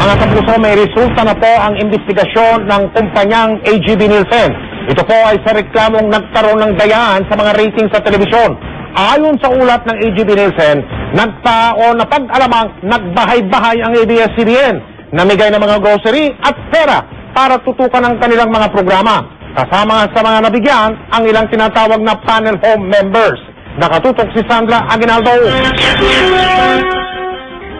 Mga kapuso, may resulta na po ang investigasyon ng kumpanyang AGB Nielsen. Ito po ay sa reklamong nagkaroon ng dayaan sa mga ratings sa telebisyon. Ayon sa ulat ng AGB Nielsen, napag-alamang nagbahay-bahay ang ABS-CBN, namigay ng mga grocery at pera para tutukan ang kanilang mga programa. Kasama sa mga nabigyan ang ilang tinatawag na panel home members. Nakatutok si Sandra Aguinaldo.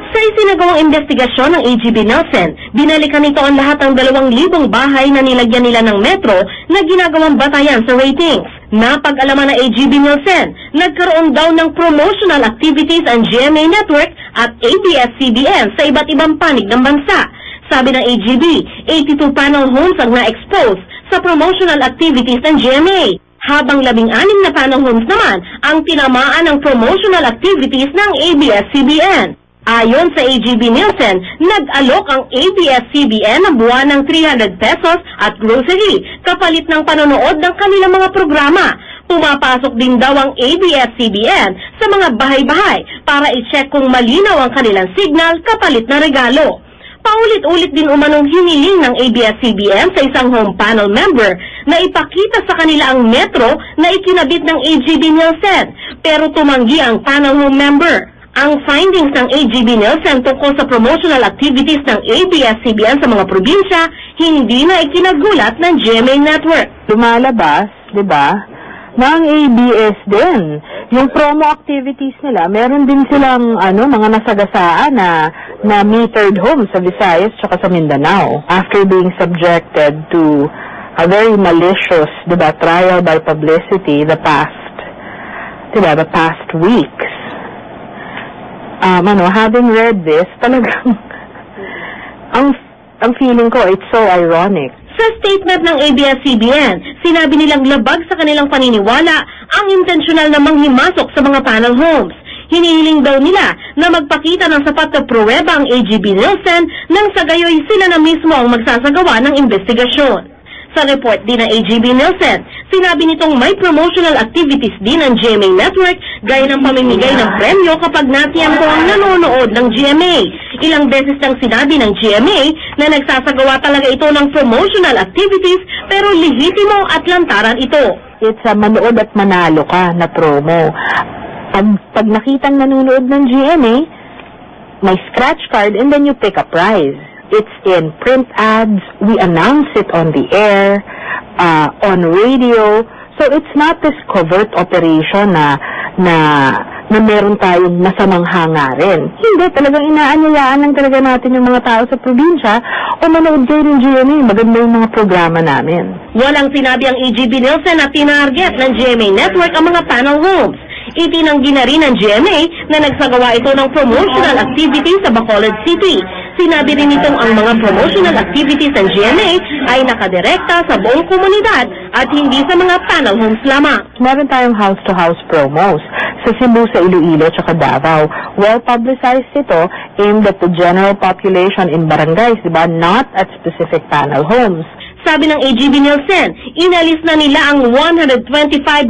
Sa isinagawang investigasyon ng AGB Nielsen, binalikan nito ang lahat ng 2,000 bahay na nilagyan nila ng metro na ginagawang batayan sa ratings. Napag-alaman ng AGB Nielsen, nagkaroon daw ng promotional activities ang GMA Network at ABS-CBN sa iba't ibang panig ng bansa. Sabi ng AGB, 82 panel homes ang na-expose sa promotional activities ng GMA, habang 16 na panel homes naman ang tinamaan ng promotional activities ng ABS-CBN. Ayon sa AGB Nielsen, nag-alok ang ABS-CBN ng buwan ng 300 pesos at grocery kapalit ng panonood ng kanilang mga programa. Pumapasok din daw ang ABS-CBN sa mga bahay-bahay para i-check kung malinaw ang kanilang signal kapalit na regalo. Paulit-ulit din umanong hiniling ng ABS-CBN sa isang home panel member na ipakita sa kanila ang metro na ikinabit ng AGB Nielsen, pero tumanggi ang panel home member. Ang findings ng AGB Nielsen tungkol sa promotional activities ng ABS-CBN sa mga probinsya hindi na ikinagulat ng GMA Network. Lumalabas, di ba, ng ABS din. Yung promo activities nila, meron din silang mga nasagasaan na metered homes sa Visayas at sa Mindanao after being subjected to a very malicious, di ba, trial by publicity the past weeks. Having read this, talagang ang feeling ko, it's so ironic. Sa statement ng ABS-CBN, sinabi nilang labag sa kanilang paniniwala ang intensyonal na manghimasok sa mga panel homes. Hinihiling daw nila na magpakita ng sapat na pruweba ang AGB Nielsen nang sa gayoy sila na mismo ang magsasagawa ng investigasyon. Sa report din ng AGB Nielsen, sinabi nitong may promotional activities din ang GMA Network gaya ng pamimigay ng premyo kapag natiyempo ang nanonood ng GMA. Ilang beses nang sinabi ng GMA na nagsasagawa talaga ito ng promotional activities pero lehitimo at lantaran ito. It's a manood at manalo ka na promo. Pag nakitang nanonood ng GMA, may scratch card and then you pick a prize. It's in print ads, we announce it on the air, on radio. So it's not this covert operation na meron tayong masamang hangarin. Hindi, talagang inaanyayaan lang talaga natin yung mga tao sa probinsya o manood kayo ng GMA. Maganda yung mga programa namin. Walang sinabi ang AGB Nielsen na tinarget ng GMA Network ang mga panel homes. Itinanggi na rin ng GMA na nagsagawa ito ng promotional activities sa Bacolod City. Sinabi rin itong ang mga promotional activities ng GMA ay nakadirekta sa buong komunidad at hindi sa mga panel homes lamang. Meron tayong house-to-house promos sa Cebu, sa Iloilo, at Davao. Well-publicized ito aimed at the general population in barangays, diba? Not at specific panel homes. Sabi ng AGB Nielsen, inalis na nila ang 125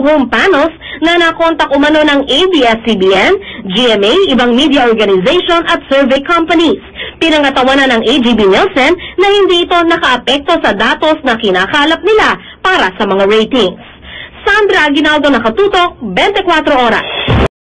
home panels na nakontak umano ng ABS-CBN, GMA, ibang media organization at survey companies. Pinangatawanan ng AGB Nielsen na hindi ito nakaapekto sa datos na kinakalap nila para sa mga ratings. Sandra Aguinaldo, Nakatutok, 24 Oras.